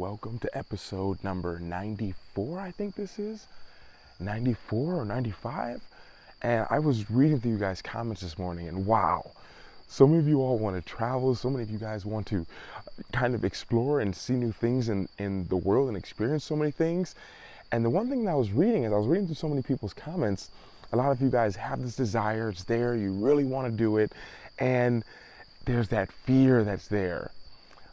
welcome to episode number 94, I think this is. 94 or 95? And I was reading through you guys' comments this morning, and wow, so many of you all want to travel, so many of you guys want to kind of explore and see new things in the world and experience so many things. And the one thing that I was reading, as I was reading through so many people's comments, a lot of you guys have this desire, it's there, you really want to do it, and there's that fear that's there.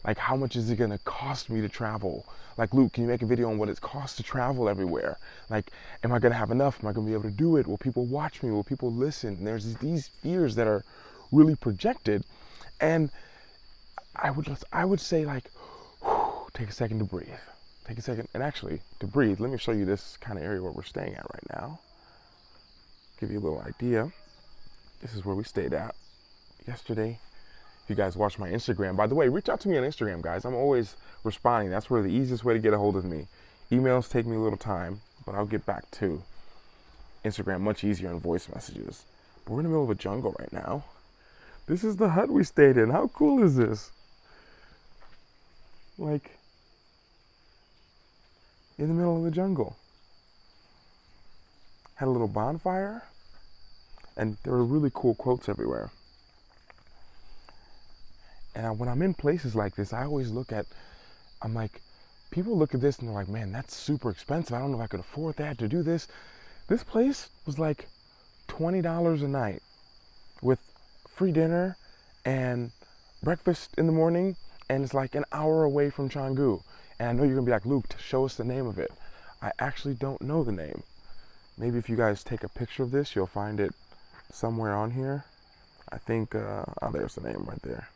Like, how much is it going to cost me to travel? Like, Luke, can you make a video on what it costs to travel everywhere? Like, am I going to have enough? Am I going to be able to do it? Will people watch me? Will people listen? And there's these fears that are really projected. And I would say, like, take a second to breathe. Take a second. And actually, to breathe, let me show you this kind of area where we're staying at right now. Give you a little idea. This is where we stayed at yesterday. If you guys watch my Instagram, by the way, reach out to me on Instagram, guys. I'm always responding. That's where the easiest way to get a hold of me. Emails take me a little time, but I'll get back to Instagram much easier in voice messages. But we're in the middle of a jungle right now. This is the hut we stayed in. How cool is this? Like, in the middle of the jungle. Had a little bonfire, and there were really cool quotes everywhere. And when I'm in places like this, I always I'm like, people look at this and they're like, man, that's super expensive. I don't know if I could afford that to do this. This place was like $20 a night with free dinner and breakfast in the morning. And it's like an hour away from Canggu. And I know you're gonna be like, Luke, show us the name of it. I actually don't know the name. Maybe if you guys take a picture of this, you'll find it somewhere on here. I think, there's the name right there.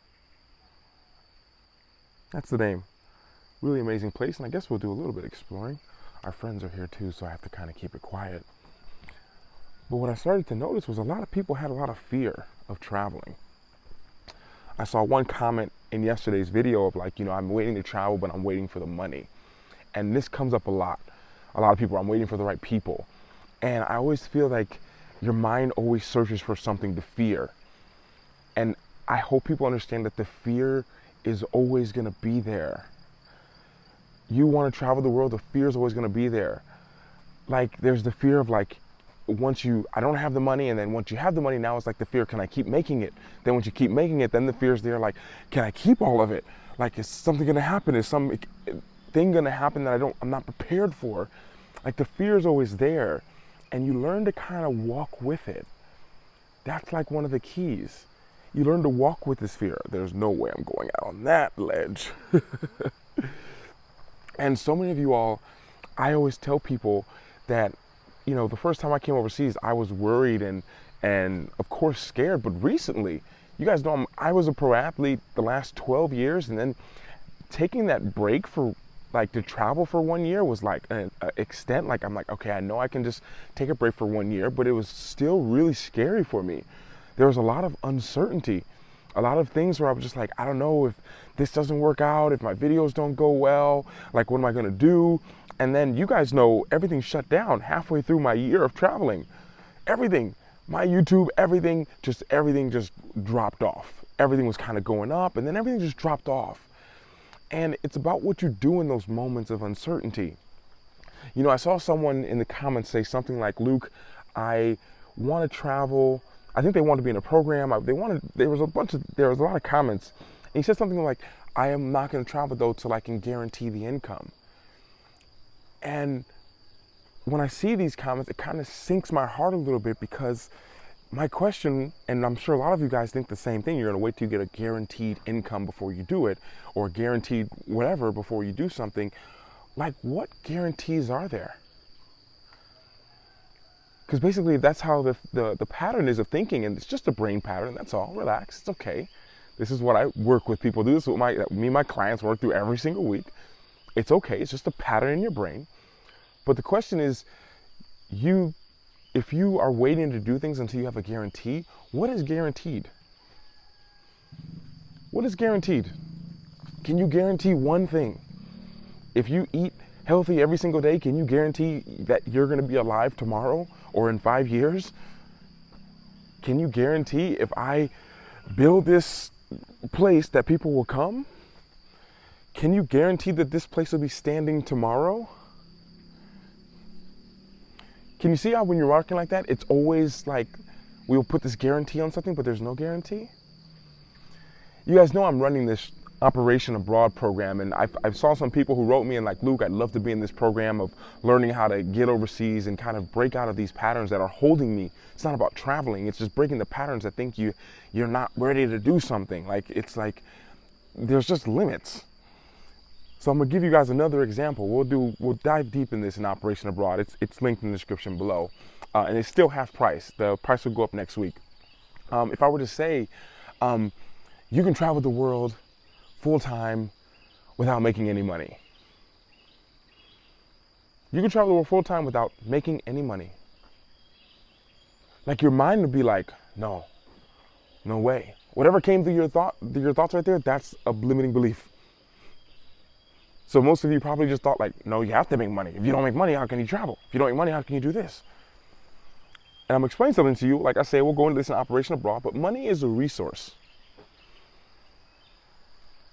That's the name. Really amazing place, and I guess we'll do a little bit of exploring. Our friends are here too, so I have to kind of keep it quiet. But what I started to notice was a lot of people had a lot of fear of traveling. I saw one comment in yesterday's video of like, I'm waiting to travel, but I'm waiting for the money. And this comes up a lot. A lot of people, I'm waiting for the right people. And I always feel like your mind always searches for something to fear. And I hope people understand that the fear is always going to be there. You want to travel the world, the fear is always going to be there. Like, there's the fear of like, I don't have the money, and then once you have the money, now it's like the fear, can I keep making it? Then once you keep making it, then the fear is there, like, can I keep all of it? Like, is something going to happen? Is some thing going to happen that I'm not prepared for? Like, the fear is always there, and you learn to kind of walk with it. That's like one of the keys. You learn to walk with this fear. There's no way I'm going out on that ledge. And so many of you all, I always tell people that, the first time I came overseas, I was worried and of course scared. But recently, you guys know I was a pro athlete the last 12 years, and then taking that break for like to travel for 1 year was like an extent. Like, I'm like, okay, I know I can just take a break for 1 year, but it was still really scary for me. There was a lot of uncertainty, a lot of things where I was just like, I don't know if this doesn't work out, if my videos don't go well, like, what am I gonna do? And then you guys know everything shut down halfway through my year of traveling. Everything, my YouTube, everything just dropped off. Everything was kind of going up, and then everything just dropped off. And it's about what you do in those moments of uncertainty. I saw someone in the comments say something like, Luke, I want to travel. I think they wanted to be in a program. There was a lot of comments. And he said something like, I am not going to travel though till I can guarantee the income. And when I see these comments, it kind of sinks my heart a little bit, because my question, and I'm sure a lot of you guys think the same thing, you're going to wait till you get a guaranteed income before you do it, or guaranteed whatever before you do something. Like, what guarantees are there? Because basically that's how the pattern is of thinking, and it's just a brain pattern, that's all. Relax, it's okay. This is what I work with people do. This is what me and my clients work through every single week. It's okay, it's just a pattern in your brain. But the question is, if you are waiting to do things until you have a guarantee, what is guaranteed? What is guaranteed? Can you guarantee one thing? If you eat healthy every single day, can you guarantee that you're going to be alive tomorrow or in 5 years? Can you guarantee if I build this place that people will come? Can you guarantee that this place will be standing tomorrow? Can you see how when you're working like that, it's always like we'll put this guarantee on something, but there's no guarantee? You guys know I'm running this Operation Abroad program, and I saw some people who wrote me and like, Luke, I'd love to be in this program of learning how to get overseas and kind of break out of these patterns that are holding me. It's not about traveling, it's just breaking the patterns that think you're not ready to do something. Like, it's like there's just limits. So I'm gonna give you guys another example. We'll dive deep in this in Operation Abroad. It's linked in the description below, and it's still half price. The price will go up next week. If I were to say, you can travel the world full-time without making any money. You can travel the world full-time without making any money. Like, your mind would be like, no way. Whatever came through your thoughts right there, that's a limiting belief. So most of you probably just thought like, no, you have to make money. If you don't make money, how can you travel? If you don't make money, how can you do this? And I'm explaining something to you. Like I say, we'll go into this in Operation Abroad, but money is a resource.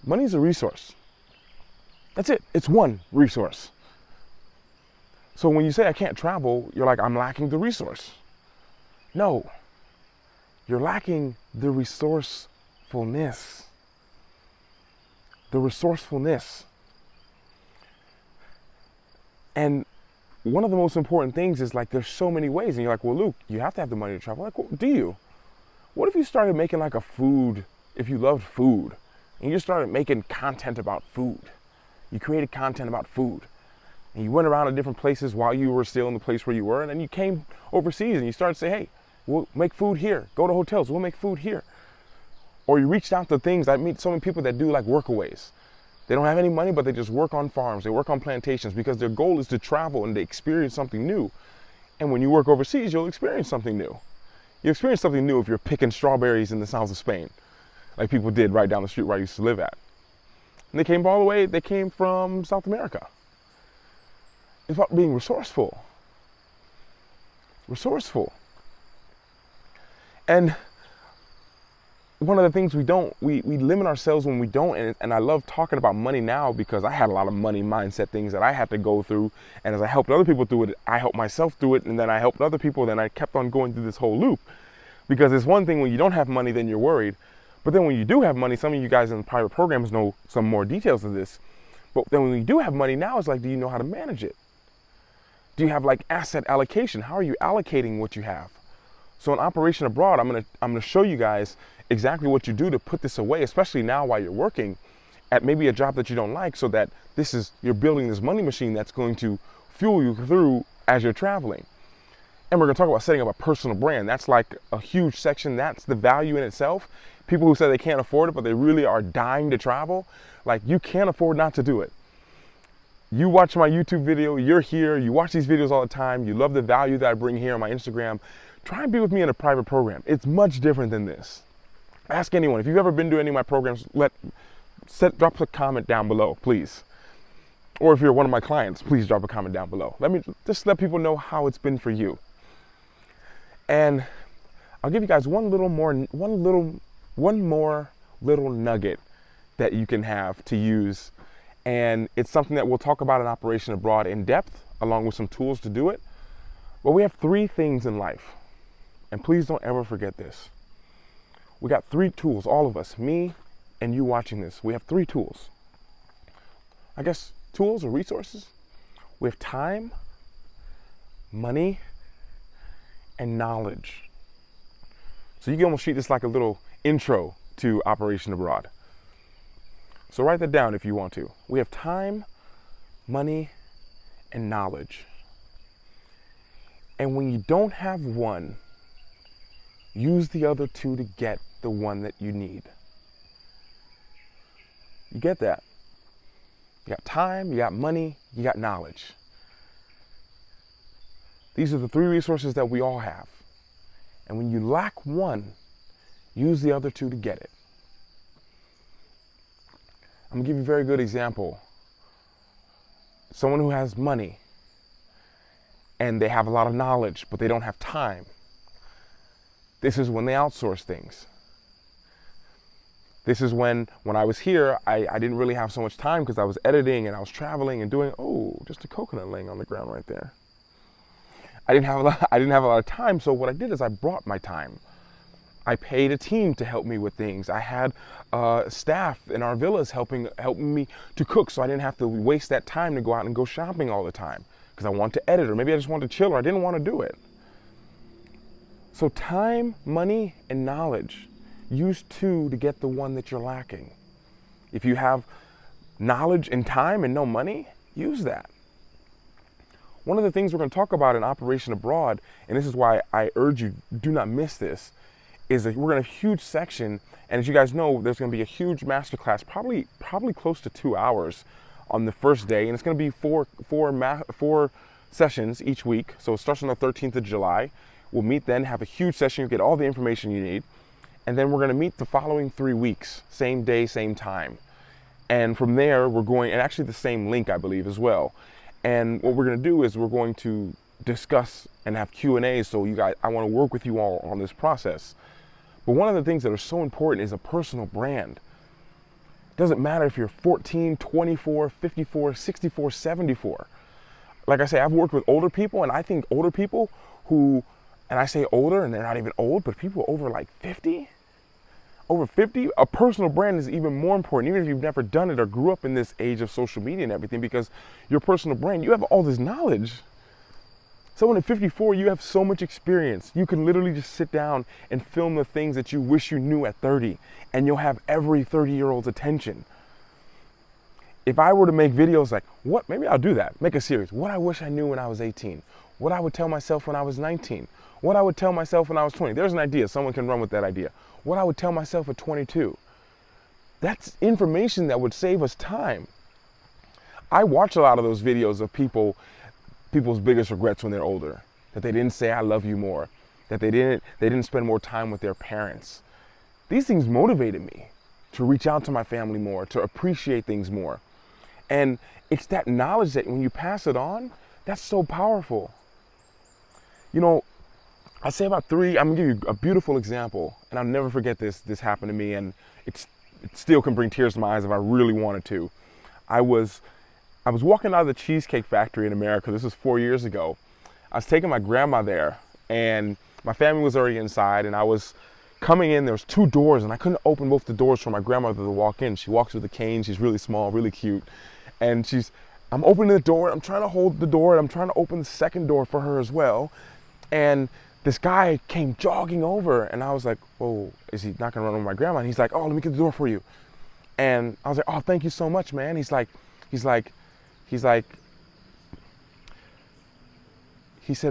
Money is a resource. That's it. It's one resource. So when you say I can't travel, you're like, I'm lacking the resource. No, you're lacking the resourcefulness. The resourcefulness. And one of the most important things is like, there's so many ways. And you're like, well, Luke, you have to have the money to travel. Like, well, do you? What if you started making like a food, if you loved food, and you just started making content about food? You created content about food. And you went around to different places while you were still in the place where you were. And then you came overseas and you started to say, hey, we'll make food here. Go to hotels, we'll make food here. Or you reached out to things. I meet so many people that do like workaways. They don't have any money, but they just work on farms. They work on plantations because their goal is to travel and to experience something new. And when you work overseas, you'll experience something new. You experience something new if you're picking strawberries in the south of Spain, like people did right down the street where I used to live at. And they came all the way, they came from South America. It's about being resourceful. Resourceful. And one of the things we limit ourselves when we don't, and I love talking about money now because I had a lot of money mindset things that I had to go through, and as I helped other people through it, I helped myself through it, and then I helped other people, then I kept on going through this whole loop. Because it's one thing when you don't have money, then you're worried, but then when you do have money, some of you guys in the private programs know some more details of this, but then when you do have money now, it's like, do you know how to manage it? Do you have like asset allocation? How are you allocating what you have? So in Operation Abroad, I'm gonna show you guys exactly what you do to put this away, especially now while you're working at maybe a job that you don't like, so that you're building this money machine that's going to fuel you through as you're traveling. And we're gonna talk about setting up a personal brand. That's like a huge section. That's the value in itself. People who say they can't afford it, but they really are dying to travel, like, you can't afford not to do it. You watch my YouTube video, you're here, you watch these videos all the time, you love the value that I bring here on my Instagram. Try and be with me in a private program. It's much different than this. Ask anyone. If you've ever been to any of my programs, drop a comment down below, please. Or if you're one of my clients, please drop a comment down below. Let people know how it's been for you. And I'll give you guys one more little nugget that you can have to use. And it's something that we'll talk about in Operation Abroad in depth, along with some tools to do it. But we have 3 things in life. And please don't ever forget this. We got 3 tools, all of us, me and you watching this. We have 3 tools. I guess tools or resources. We have time, money, and knowledge. So you can almost treat this like a little intro to Operation Abroad. So write that down if you want to. We have time, money, and knowledge. And when you don't have one, use the other 2 to get the one that you need. You get that? You got time, you got money, you got knowledge. These are the 3 resources that we all have. And when you lack one, use the other 2 to get it. I'm gonna give you a very good example. Someone who has money and they have a lot of knowledge, but they don't have time. This is when they outsource things. This is when I was here, I didn't really have so much time because I was editing and I was traveling and doing, oh, just a coconut laying on the ground right there. I didn't have a lot of time, so what I did is I brought my time. I paid a team to help me with things. I had staff in our villas helping me to cook, so I didn't have to waste that time to go out and go shopping all the time because I wanted to edit, or maybe I just wanted to chill, or I didn't want to do it. So time, money, and knowledge. Use two to get the one that you're lacking. If you have knowledge and time and no money, use that. One of the things we're going to talk about in Operation Abroad, and this is why I urge you, do not miss this, is that we're in a huge section, and as you guys know, there's going to be a huge masterclass, probably close to 2 hours on the first day, and it's going to be four sessions each week. So it starts on the 13th of July. We'll meet then, have a huge session, you'll get all the information you need. And then we're going to meet the following 3 weeks, same day, same time. And from there, we're going, and actually the same link, I believe, as well. And what we're going to do is we're going to discuss and have Q&As. So you guys, I want to work with you all on this process. But one of the things that are so important is a personal brand. It doesn't matter if you're 14, 24, 54, 64, 74. Like I say, I've worked with older people, and I think older people who, and I say older and they're not even old, but people over like 50, over 50, a personal brand is even more important, even if you've never done it or grew up in this age of social media and everything, because your personal brand, you have all this knowledge. Someone at 54, you have so much experience. You can literally just sit down and film the things that you wish you knew at 30, and you'll have every 30-year-old's attention. If I were to make videos like, maybe I'll do that, make a series, what I wish I knew when I was 18, what I would tell myself when I was 19, what I would tell myself when I was 20. There's an idea, someone can run with that idea. What I would tell myself at 22. That's information that would save us time. I watch a lot of those videos of people's biggest regrets when they're older, that they didn't say I love you more, that they didn't spend more time with their parents. These things motivated me to reach out to my family more, to appreciate things more. And it's that knowledge that when you pass it on, that's so powerful. You know, I say about I'm gonna give you a beautiful example, and I'll never forget this. This happened to me, and it still can bring tears to my eyes if I really wanted to. I was walking out of the Cheesecake Factory in America. This was 4 years ago. I was taking my grandma there, and my family was already inside, and I was coming in. There was 2 doors, and I couldn't open both the doors for my grandmother to walk in. She walks with a cane. She's really small, really cute, and I'm opening the door. I'm trying to hold the door, and I'm trying to open the second door for her as well, and this guy came jogging over, and I was like, oh, is he not gonna run over my grandma? And he's like, oh, let me get the door for you. And I was like, oh, thank you so much, man. He said,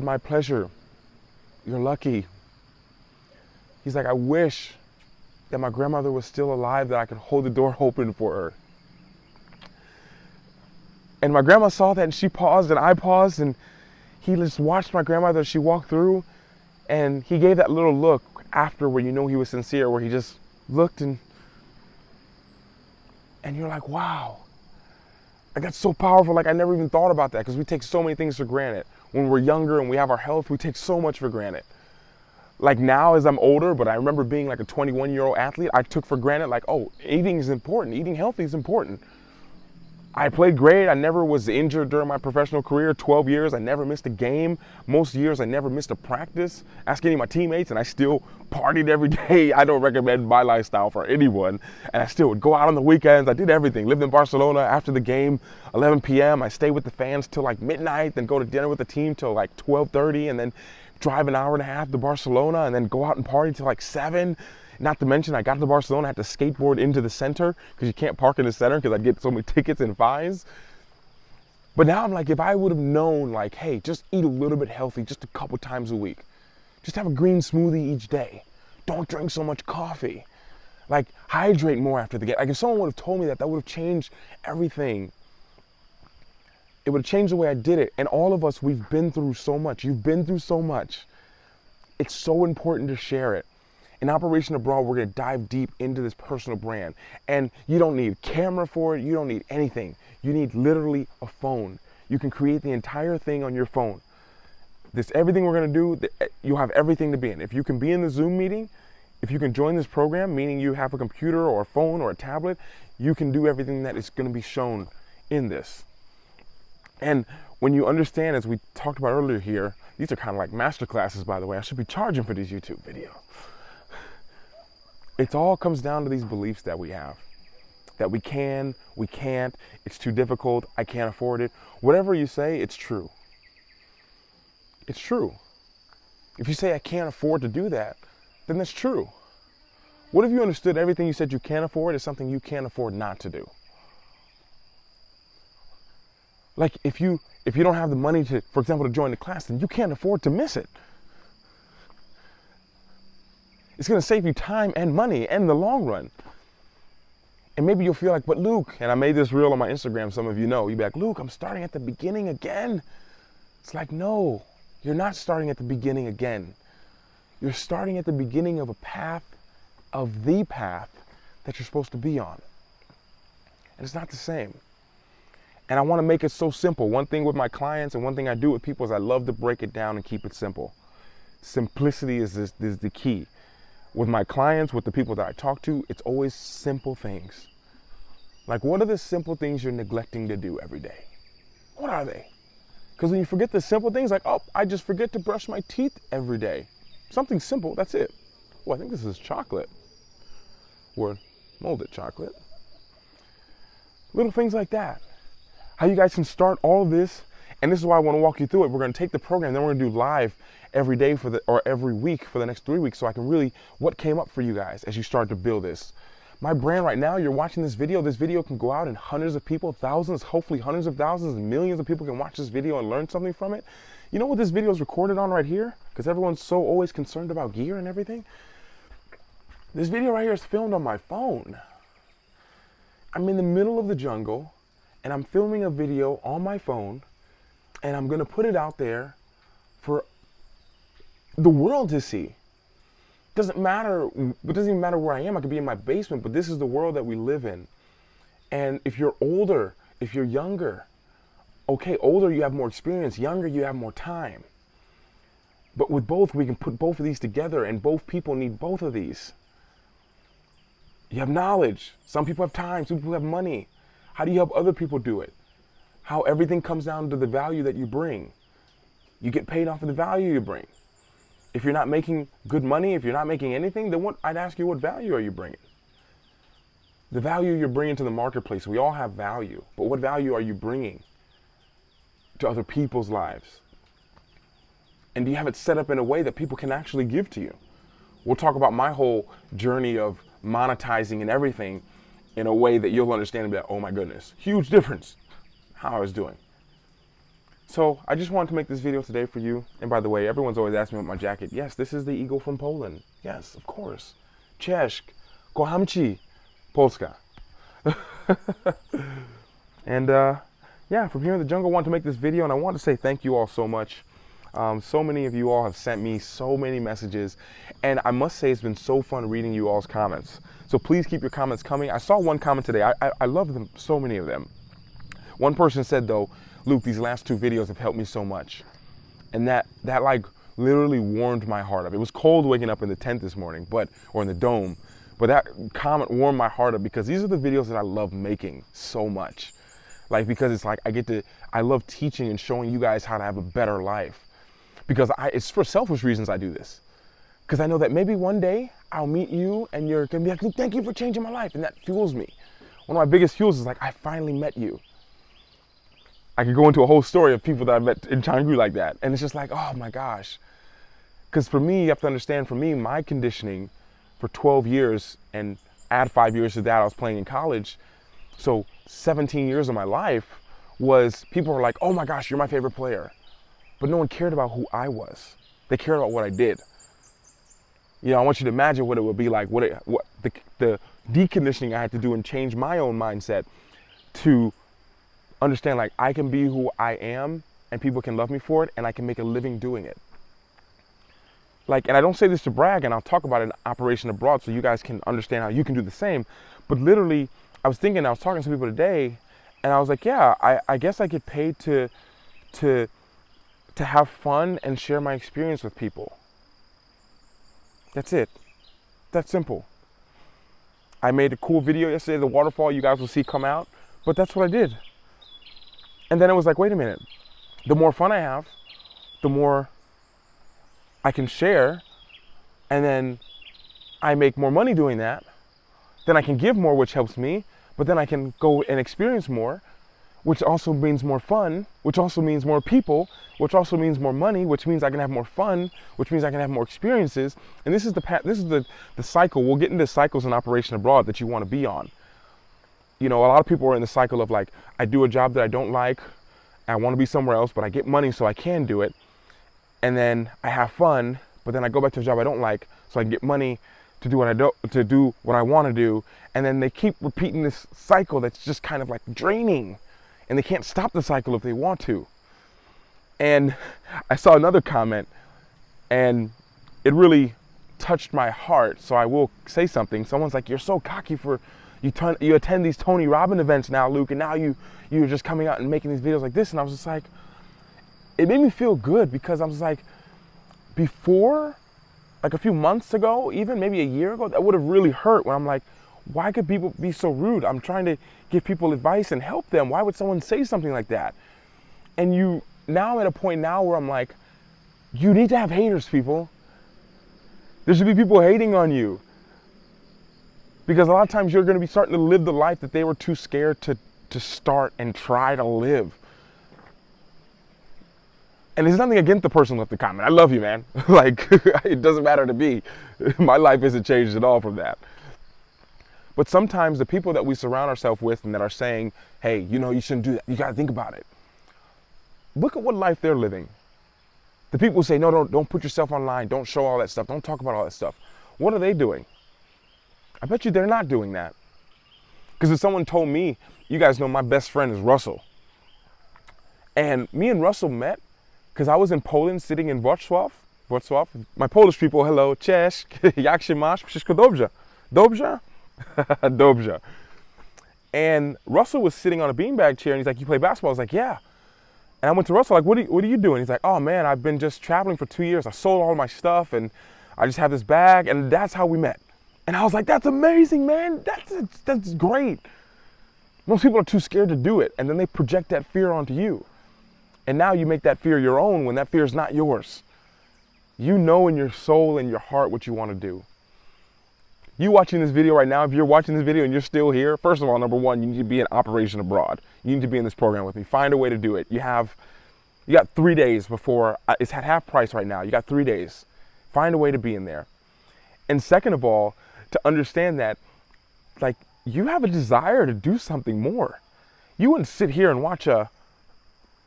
my pleasure. You're lucky. He's like, I wish that my grandmother was still alive, that I could hold the door open for her. And my grandma saw that, and she paused, and I paused, and he just watched my grandmother as she walked through. And he gave that little look after where you know he was sincere, where he just looked and you're like, wow. Like, that's so powerful. Like, I never even thought about that because we take so many things for granted. When we're younger and we have our health, we take so much for granted. Like now as I'm older, but I remember being like a 21-year-old athlete, I took for granted like, oh, eating is important. Eating healthy is important. I played great. I never was injured during my professional career, 12 years. I never missed a game. Most years I never missed a practice. Ask any of my teammates, and I still partied every day. I don't recommend my lifestyle for anyone. And I still would go out on the weekends. I did everything. Lived in Barcelona after the game, 11 p.m. I stayed with the fans till like midnight, then go to dinner with the team till like 12:30, and then drive an hour and a half to Barcelona, and then go out and party till like 7. Not to mention, I got to Barcelona, I had to skateboard into the center because you can't park in the center because I'd get so many tickets and fines. But now I'm like, if I would have known, like, hey, just eat a little bit healthy just a couple times a week. Just have a green smoothie each day. Don't drink so much coffee. Like, hydrate more after the game. Like, if someone would have told me that, that would have changed everything. It would have changed the way I did it. And all of us, we've been through so much. You've been through so much. It's so important to share it. In Operation Abroad, we're going to dive deep into this personal brand. And you don't need a camera for it. You don't need anything. You need literally a phone. You can create the entire thing on your phone. Everything we're going to do, you'll have everything to be in. If you can be in the Zoom meeting, If you can join this program, meaning you have a computer or a phone or a tablet, you can do everything that is going to be shown in this. And when you understand, as we talked about earlier here, these are kind of like master classes, by the way. I should be charging for these YouTube videos. It all comes down to these beliefs that we have. That we can, we can't, it's too difficult, I can't afford it. Whatever you say, it's true. It's true. If you say I can't afford to do that, then that's true. What if you understood everything you said you can't afford is something you can't afford not to do? Like if you don't have the money to, for example, to join the class, then you can't afford to miss it. It's going to save you time and money in the long run. And maybe you'll feel like, but Luke, and I made this reel on my Instagram, some of you know, you'll be like, Luke, I'm starting at the beginning again. It's like, no, you're not starting at the beginning again. You're starting at the beginning of a path, of the path that you're supposed to be on. And it's not the same. And I want to make it so simple. One thing with my clients and one thing I do with people is I love to break it down and keep it simple. Simplicity is the key. With my clients, with the people that I talk to, it's always simple things. Like, what are the simple things you're neglecting to do every day? What are they? Because when you forget the simple things, like, oh, I just forget to brush my teeth every day. Something simple, that's it. Oh, I think this is chocolate. Or molded chocolate. Little things like that. How you guys can start all of this, and this is why I want to walk you through it. We're going to take the program, then we're going to do live every day or every week for the next 3 weeks, so I can really, what came up for you guys as you start to build this. My brand right now, you're watching this video can go out and hundreds of people, thousands, hopefully hundreds of thousands, and millions of people can watch this video and learn something from it. You know what this video is recorded on right here? Because everyone's so always concerned about gear and everything. This video right here is filmed on my phone. I'm in the middle of the jungle and I'm filming a video on my phone and I'm gonna put it out there for the world to see. Doesn't matter, it doesn't even matter where I am. I could be in my basement, but this is the world that we live in. And if you're older, if you're younger, okay, older you have more experience, younger you have more time. But with both, we can put both of these together, and both people need both of these. You have knowledge. Some people have time, some people have money. How do you help other people do it? How everything comes down to the value that you bring. You get paid off of the value you bring. If you're not making good money, if you're not making anything, then I'd ask you, what value are you bringing? The value you're bringing to the marketplace. We all have value, but what value are you bringing to other people's lives? And do you have it set up in a way that people can actually give to you? We'll talk about my whole journey of monetizing and everything in a way that you'll understand and be like, oh my goodness, huge difference how I was doing. So I just wanted to make this video today for you. And by the way, everyone's always asking me about my jacket. Yes, this is the eagle from Poland. Yes, of course. Cześć, kocham ci, Polska. And yeah, from here in the jungle, I wanted to make this video, and I want to say thank you all so much. So many of you all have sent me so many messages, and I must say it's been so fun reading you all's comments. So please keep your comments coming. I saw one comment today. I love them, so many of them. One person said though, Luke, these last 2 videos have helped me so much. And that like literally warmed my heart up. It was cold waking up in the tent this morning, or in the dome, but that comment warmed my heart up because these are the videos that I love making so much. Like, because it's like I love teaching and showing you guys how to have a better life. Because it's for selfish reasons I do this. Because I know that maybe one day I'll meet you and you're gonna be like, Luke, thank you for changing my life. And that fuels me. One of my biggest fuels is like, I finally met you. I could go into a whole story of people that I met in Canggu like that. And it's just like, oh my gosh. Because for me, you have to understand, for me, my conditioning for 12 years and add 5 years to that, I was playing in college. So 17 years of my life was people were like, oh my gosh, you're my favorite player. But no one cared about who I was. They cared about what I did. You know, I want you to imagine what it would be like, the deconditioning I had to do and change my own mindset to understand, like, I can be who I am and people can love me for it and I can make a living doing it. Like, and I don't say this to brag, and I'll talk about it in Operation Abroad so you guys can understand how you can do the same. But literally, I was talking to people today and I was like, yeah, I guess I get paid to have fun and share my experience with people. That's it. that simple. I made a cool video yesterday, the waterfall you guys will see come out, but that's what I did. And then it was like, wait a minute, the more fun I have, the more I can share, and then I make more money doing that. Then I can give more, which helps me, but then I can go and experience more, which also means more fun, which also means more people, which also means more money, which means I can have more fun, which means I can have more experiences. And this is the cycle. We'll get into cycles in Operation Abroad that you want to be on. You know, a lot of people are in the cycle of like, I do a job that I don't like, I want to be somewhere else, but I get money so I can do it. And then I have fun, but then I go back to a job I don't like so I can get money to do what I want to do. And then they keep repeating this cycle that's just kind of like draining. And they can't stop the cycle if they want to. And I saw another comment, and it really touched my heart, so I will say something. Someone's like, you're so cocky for, you attend these Tony Robbins events now, Luke, and now you're just coming out and making these videos like this. And I was just like, it made me feel good, because I was like, before, like a few months ago, even maybe a year ago, that would have really hurt, when I'm like, why could people be so rude? I'm trying to give people advice and help them. Why would someone say something like that? And now I'm at a point now where I'm like, you need to have haters, people. There should be people hating on you. Because a lot of times you're going to be starting to live the life that they were too scared to start and try to live. And there's nothing against the person who left the comment. I love you, man. Like, it doesn't matter to me. My life isn't changed at all from that. But sometimes the people that we surround ourselves with and that are saying, hey, you know, you shouldn't do that, you got to think about it. Look at what life they're living. The people who say, no, don't put yourself online, don't show all that stuff, don't talk about all that stuff. What are they doing? I bet you they're not doing that. Because if someone told me, you guys know my best friend is Russell. And me and Russell met because I was in Poland sitting in Wrocław. My Polish people, hello, cześć, jak się masz? Wszystko dobrze. Dobrze? Dobrze. And Russell was sitting on a beanbag chair, and he's like, you play basketball? I was like, yeah. And I went to Russell, like, what are you doing? He's like, oh man, I've been just traveling for 2 years. I sold all my stuff, and I just have this bag, and that's how we met. And I was like, that's amazing, man. That's great. Most people are too scared to do it, and then they project that fear onto you. And now you make that fear your own when that fear is not yours. You know in your soul and your heart what you want to do. You watching this video right now, if you're watching this video and you're still here, first of all, number one, you need to be in Operation Abroad. You need to be in this program with me. Find a way to do it. You got 3 days before, it's at half price right now. You got 3 days. Find a way to be in there. And second of all, to understand that, like, you have a desire to do something more. You wouldn't sit here and watch a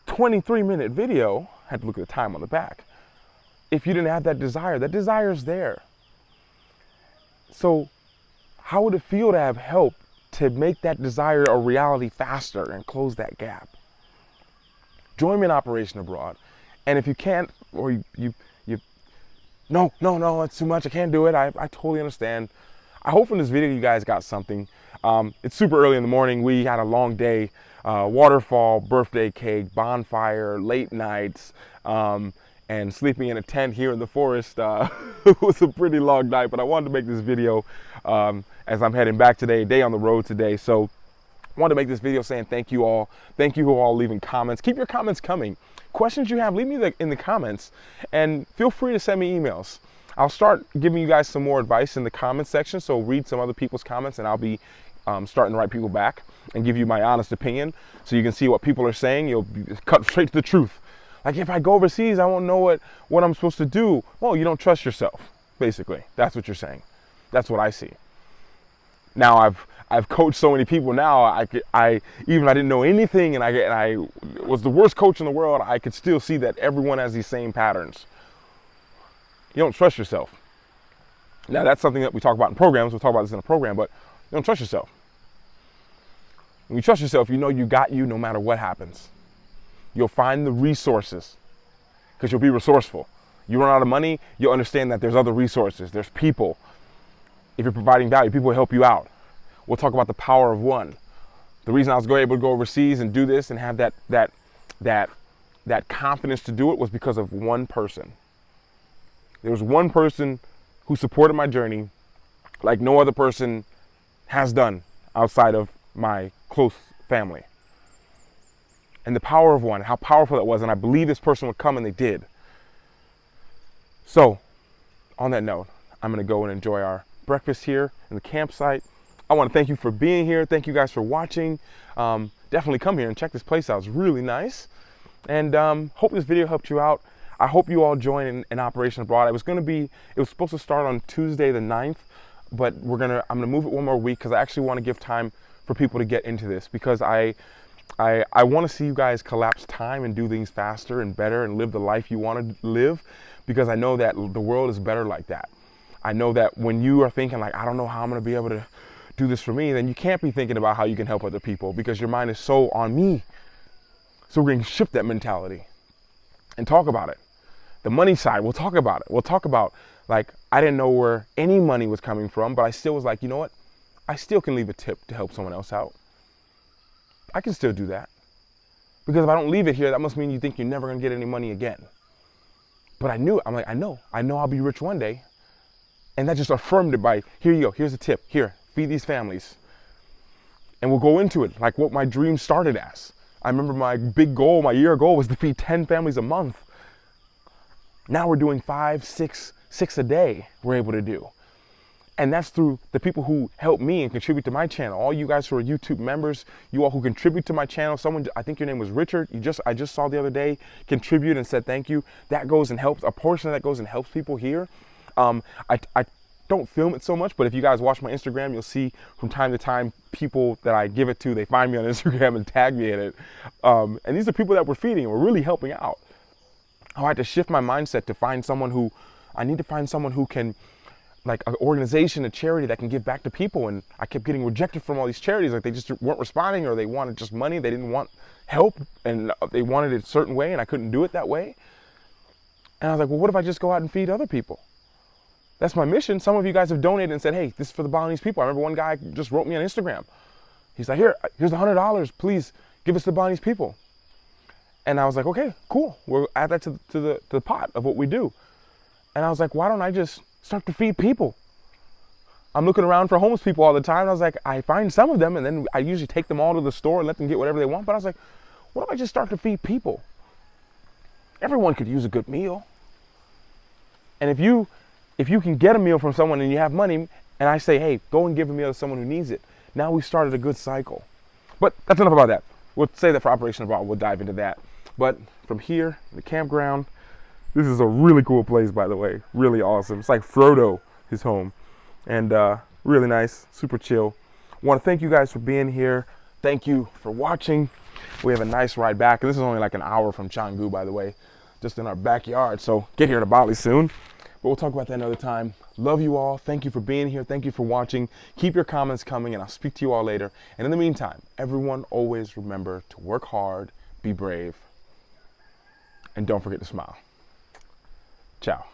23-minute video, I had to look at the time on the back, if you didn't have that desire. That desire is there. So how would it feel to have help to make that desire a reality faster and close that gap? Join me in Operation Abroad. And if you can't, or no, it's too much, I can't do it, I totally understand. I hope from this video you guys got something. It's super early in the morning. We had a long day, waterfall, birthday cake, bonfire, late nights, and sleeping in a tent here in the forest. It was a pretty long night, but I wanted to make this video as I'm heading back today, day on the road today. So I wanted to make this video saying thank you all. Thank you all leaving comments. Keep your comments coming. Questions you have, leave me in the comments, and feel free to send me emails. I'll start giving you guys some more advice in the comments section, so read some other people's comments, and I'll be starting to write people back and give you my honest opinion so you can see what people are saying. You'll cut straight to the truth. Like, if I go overseas, I won't know what I'm supposed to do. Well, you don't trust yourself, basically. That's what you're saying. That's what I see. Now, I've coached so many people now, I didn't know anything, and I was the worst coach in the world, I could still see that everyone has these same patterns. You don't trust yourself. Now, that's something that we talk about in programs. We'll talk about this in a program, but you don't trust yourself. When you trust yourself, you know you got you no matter what happens. You'll find the resources because you'll be resourceful. You run out of money, you'll understand that there's other resources. There's people. If you're providing value, people will help you out. We'll talk about the power of one. The reason I was able to go overseas and do this and have that confidence to do it was because of one person. There was one person who supported my journey, like no other person has done outside of my close family. And the power of one, how powerful that was, and I believe this person would come, and they did. So, on that note, I'm gonna go and enjoy our breakfast here in the campsite. I wanna thank you for being here. Thank you guys for watching. Definitely come here and check this place out. It's really nice. And hope this video helped you out. I hope you all join in Operation Abroad. It was supposed to start on Tuesday the 9th, but I'm gonna move it one more week because I actually wanna give time for people to get into this, because I want to see you guys collapse time and do things faster and better and live the life you want to live, because I know that the world is better like that. I know that when you are thinking like, I don't know how I'm going to be able to do this for me, then you can't be thinking about how you can help other people, because your mind is so on me. So we're going to shift that mentality and talk about it. The money side, we'll talk about it. We'll talk about, like, I didn't know where any money was coming from, but I still was like, you know what? I still can leave a tip to help someone else out. I can still do that. Because if I don't leave it here, that must mean you think you're never gonna get any money again. But I know I'll be rich one day. And that just affirmed it by, here you go, here's a tip, here, feed these families. And we'll go into it, like what my dream started as. I remember my big goal, my year goal was to feed 10 families a month. Now we're doing 5, 6 a day we're able to do. And that's through the people who help me and contribute to my channel. All you guys who are YouTube members, you all who contribute to my channel. Someone, I think your name was Richard, I just saw the other day, contribute and said thank you. That goes and helps, a portion of that goes and helps people here. I don't film it so much, but if you guys watch my Instagram, you'll see from time to time people that I give it to, they find me on Instagram and tag me in it. And these are people that we're feeding and we're really helping out. I had to shift my mindset to find someone who, I need to find someone who can, like an organization, a charity that can give back to people. And I kept getting rejected from all these charities. Like they just weren't responding, or they wanted just money. They didn't want help, and they wanted it a certain way, and I couldn't do it that way. And I was like, well, what if I just go out and feed other people? That's my mission. Some of you guys have donated and said, hey, this is for the Balinese people. I remember one guy just wrote me on Instagram. He's like, here's $100. Please give us the Balinese people. And I was like, okay, cool. We'll add that to the pot of what we do. And I was like, why don't I just start to feed people? I'm looking around for homeless people all the time. And I was like, I find some of them, and then I usually take them all to the store and let them get whatever they want. But I was like, what if I just start to feed people? Everyone could use a good meal. And if you can get a meal from someone and you have money, and I say, hey, go and give a meal to someone who needs it, now we've started a good cycle. But that's enough about that. We'll say that for Operation Abroad. We'll dive into that. But from here, the campground, this is a really cool place, by the way. Really awesome. It's like Frodo, his home. And really nice, super chill. I want to thank you guys for being here. Thank you for watching. We have a nice ride back. And this is only like an hour from Canggu, by the way, just in our backyard. So get here to Bali soon. But we'll talk about that another time. Love you all. Thank you for being here. Thank you for watching. Keep your comments coming, and I'll speak to you all later. And in the meantime, everyone always remember to work hard, be brave, and don't forget to smile. Ciao.